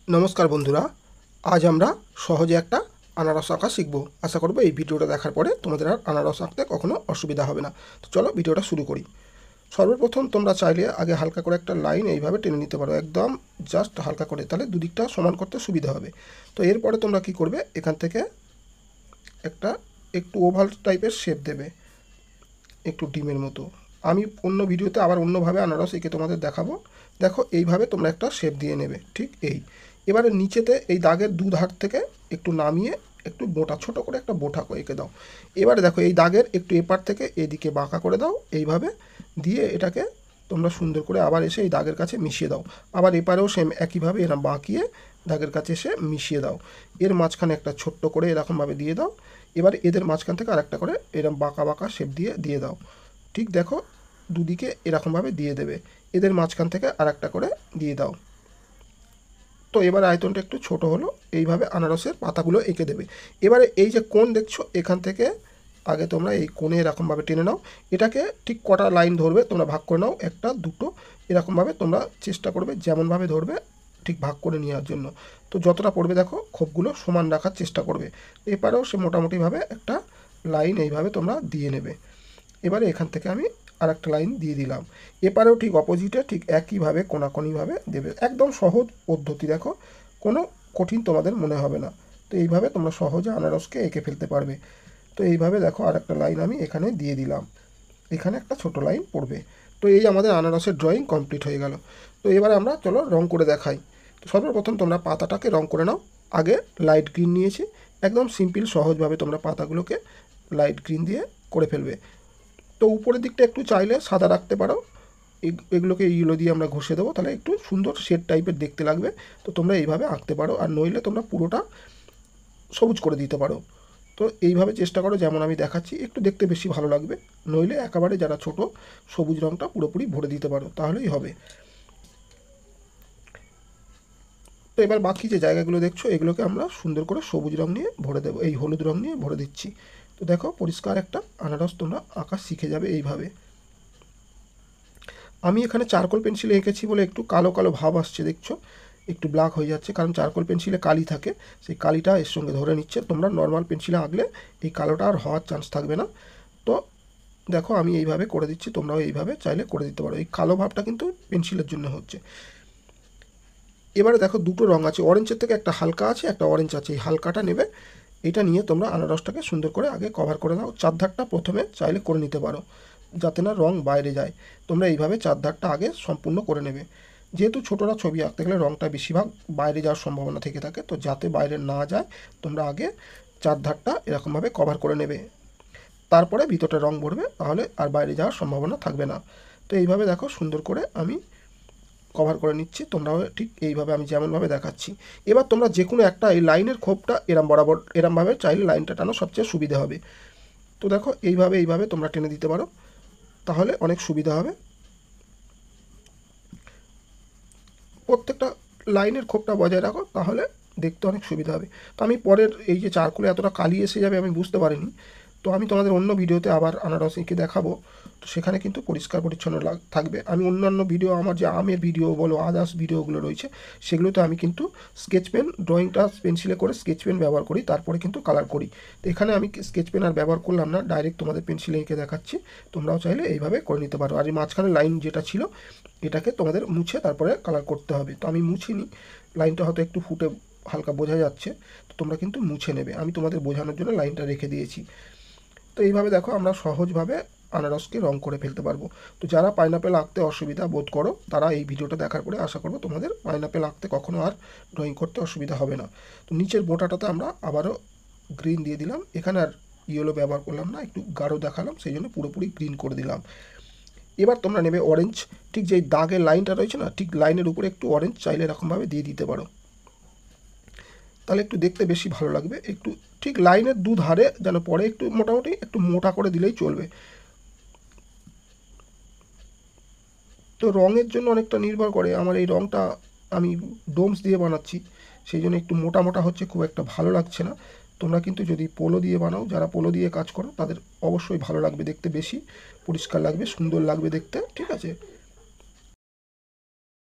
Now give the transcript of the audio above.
নমস্কার বন্ধুরা, আজ আমরা সহজে একটা আনারস আঁকা শিখব। আশা করব এই ভিডিওটা দেখার পরে তোমাদের আর আনারস আঁকতে কখনো অসুবিধা হবে না। তো চলো ভিডিওটা শুরু করি। সর্বপ্রথম তোমরা চাইলে আগে হালকা করে একটা লাইন এইভাবে টেনে নিতে পারো, একদম জাস্ট হালকা করে, তাহলে দুদিকটা সমান করতে সুবিধা হবে। তো এরপরে তোমরা কি করবে, এখান থেকে একটা একটু ওভাল টাইপের শেপ দেবে, একটু ডিমের মতো। আমি অন্য ভিডিওতে আবার অন্যভাবে আনারস এঁকে তোমাদের দেখাবো। দেখো এইভাবে তোমরা একটা শেপ দিয়ে নেবে, ঠিক এই। এবারে নিচেতে এই দাগের দু ধার থেকে একটু নামিয়ে একটু মোটা ছোট করে একটা বোঁটা এঁকে দাও। এবারে দেখো এই দাগের একটু এপার থেকে এদিকে বাঁকা করে দাও, এইভাবে দিয়ে এটাকে তোমরা সুন্দর করে আবার এসে এই দাগের কাছে মিশিয়ে দাও। আবার এপারেও সেম একইভাবে এরকম বাঁকিয়ে দাগের কাছে এসে মিশিয়ে দাও। এর মাঝখানে একটা ছোট্ট করে এরকমভাবে দিয়ে দাও। এবার এদের মাঝখান থেকে আরেকটা করে এরকম বাঁকা বাঁকা শেপ দিয়ে দাও। ঠিক দেখো দুদিকে এরকমভাবে দিয়ে দেবে। এদের মাঝখান থেকে আরেকটা করে দিয়ে দাও। তো এবার আয়তনটা একটু ছোট হলো, এইভাবে আনারসের পাতাগুলো এঁকে দেবে। এবারে এই যে কোণ দেখছো, এখান থেকে আগে তোমরা এই কোণে এরকমভাবে টেনে নাও। এটাকে ঠিক কটা লাইন ধরবে তোমরা ভাগ করে নাও, একটা দুটো এরকমভাবে তোমরা চেষ্টা করবে যেমনভাবে ধরবে ঠিক ভাগ করে নেওয়ার জন্য। তো যতটা পড়বে দেখো খোপগুলো সমান রাখার চেষ্টা করবে। এপারেও সে মোটামুটিভাবে একটা লাইন এইভাবে তোমরা দিয়ে নেবে। এবারে এখান থেকে আমি আর একটা লাইন দিয়ে দিলাম। এপারেও ঠিক অপোজিটে ঠিক একইভাবে কোনাকুনিভাবে দেবে। একদম সহজ পদ্ধতি, দেখো কোনো কঠিন তোমাদের মনে হবে না। তো এইভাবে তোমরা সহজে আনারসকে এঁকে ফেলতে পারবে। তো এইভাবে দেখো আর একটা লাইন আমি এখানে দিয়ে দিলাম, এখানে একটা ছোট লাইন পড়বে। তো এই আমাদের আনারসের ড্রয়িং কমপ্লিট হয়ে গেল। তো এবারে আমরা চলো রং করে দেখাই। তো সর্বপ্রথম তোমরা পাতাটাকে রং করে নাও। আগে লাইট গ্রিন নিয়েছি, একদম সিম্পল সহজভাবে তোমরা পাতাগুলোকে লাইট গ্রিন দিয়ে করে ফেলবে। তো উপরের দিকটা একটু চাইলে সাদা রাখতে পারো, এগুলোকে ইয়েলো দিয়ে আমরা ঘষে দেবো, তাহলে একটু সুন্দর শেড টাইপের দেখতে লাগবে। তো তোমরা এইভাবে আঁকতে পারো, আর নইলে তোমরা পুরোটা সবুজ করে দিতে পারো। তো এইভাবে চেষ্টা করো যেমন আমি দেখাচ্ছি, একটু দেখতে বেশি ভালো লাগবে। নইলে একেবারে যারা ছোট, সবুজ রঙটা পুরোপুরি ভরে দিতে পারো, তাহলেই হবে। তো এবার বাকি যে জায়গাগুলো দেখছো এগুলোকে আমরা সুন্দর করে সবুজ রঙ নিয়ে ভরে দেবো, এই হলুদ রঙ নিয়ে ভরে দিচ্ছি। তো দেখো পরিষ্কার একটা আনারস তোমরা আঁকা শিখে যাবে এইভাবে। আমি এখানে চারকোল পেন্সিলে এঁকেছি বলে একটু কালো কালো ভাব আসছে, দেখছো একটু ব্ল্যাক হয়ে যাচ্ছে, কারণ চারকোল পেন্সিলে কালি থাকে, সেই কালিটা এর সঙ্গে ধরে নিচ্ছে। তোমরা নর্মাল পেন্সিলে আঁকলে এই কালোটা আর হওয়ার চান্স থাকবে না। তো দেখো আমি এইভাবে করে দিচ্ছি, তোমরাও এইভাবে চাইলে করে দিতে পারো। এই কালো ভাবটা কিন্তু পেন্সিলের জন্য হচ্ছে। এবারে দেখো দুটো রঙ আছে, অরেঞ্জের থেকে একটা হালকা আছে, একটা অরেঞ্জ আছে। এই হালকাটা নেবে, এটা নিয়ে তোমরা আনারসটাকে সুন্দর করে আগে কভার করে দাও। চারধারটা প্রথমে চাইলে করে নিতে পারো, যাতে না রং বাইরে যায়। তোমরা এইভাবে চারধারটা আগে সম্পূর্ণ করে নেবে। যেহেতু ছোটরা ছবি আঁকতে গেলে রংটা বেশিরভাগ বাইরে যাওয়ার সম্ভাবনা থেকে থাকে, তো যাতে বাইরে না যায় তোমরা আগে চারধারটা এরকমভাবে কভার করে নেবে। তারপরে ভিতরটা রং ভরবে, তাহলে আর বাইরে যাওয়ার সম্ভাবনা থাকবে না। তো এইভাবে দেখো সুন্দর করে আমি কভার করে নিচ্ছি, তোমরাও ঠিক এইভাবে আমি যেমনভাবে দেখাচ্ছি। এবার তোমরা যে কোনো একটা এই লাইনের খোপটা এরম বরাবর এরমভাবে চাইলে লাইনটা টানো সবচেয়ে সুবিধা হবে। তো দেখো এইভাবে তোমরা টেনে দিতে পারো, তাহলে অনেক সুবিধা হবে। প্রত্যেকটা লাইনের খোপটা বজায় রাখো, তাহলে দেখতে অনেক সুবিধা হবে। তো আমি পরের এই যে চারকোলে এতটা কালি এসে যাবে আমি বুঝতে পারিনি। তো আমি তোমাদের অন্য ভিডিওতে আবার আনারস এঁকে দেখাবো, তো সেখানে কিন্তু পরিষ্কার পরিচ্ছন্ন থাকবে। আমি অন্যান্য ভিডিও, আমার যে আমের ভিডিও বলো আদার্স ভিডিওগুলো রয়েছে, সেগুলোতে আমি কিন্তু স্কেচ পেন, ড্রয়িংটা পেন্সিলে করে স্কেচ পেন ব্যবহার করি, তারপরে কিন্তু কালার করি। তো এখানে আমি স্কেচ পেন আর ব্যবহার করলাম না, ডাইরেক্ট তোমাদের পেন্সিলে এঁকে দেখাচ্ছি। তোমরাও চাইলে এইভাবে করে নিতে পারো। আর এই মাঝখানে লাইন যেটা ছিল, এটাকে তোমাদের মুছে তারপরে কালার করতে হবে। তো আমি মুছিনি, লাইনটা হয়তো একটু ফুটে হালকা বোঝা যাচ্ছে, তো তোমরা কিন্তু মুছে নেবে। আমি তোমাদের বোঝানোর জন্য লাইনটা রেখে দিয়েছি। তো এইভাবে দেখো আমরা সহজভাবে আনারসকে রং করে ফেলতে পারবো। তো যারা পাইনাপেল আঁকতে অসুবিধা বোধ করো, তারা এই ভিডিওটা দেখার পরে আশা করবো তোমাদের পাইনাপেল আঁকতে কখনো আর ড্রয়িং করতে অসুবিধা হবে না। তো নিচের বোঁটাটাতে আমরা আবারও গ্রিন দিয়ে দিলাম, এখানে আর ইয়েলো ব্যবহার করলাম না, একটু গাঢ় দেখালাম, সেই জন্য পুরোপুরি গ্রিন করে দিলাম। এবার তোমরা নেবে অরেঞ্জ, ঠিক যেই দাগের লাইনটা রয়েছে না, ঠিক লাইনের উপরে একটু অরেঞ্জ চাইলে এরকমভাবে দিয়ে দিতে পারো, তাহলে একটু দেখতে বেশি ভালো লাগবে। একটু ঠিক লাইনের দু ধারে যেন পরে একটু মোটামুটি একটু মোটা করে দিলেই চলবে। তো রঙের জন্য অনেকটা নির্ভর করে, আমার এই রঙটা আমি ডোমস দিয়ে বানাচ্ছি, সেই জন্য একটু মোটা মোটা হচ্ছে, খুব একটা ভালো লাগছে না। তোমরা কিন্তু যদি পোলো দিয়ে বানাও, যারা পোলো দিয়ে কাজ করো তাদের অবশ্যই ভালো লাগবে দেখতে, বেশি পরিষ্কার লাগবে, সুন্দর লাগবে দেখতে, ঠিক আছে।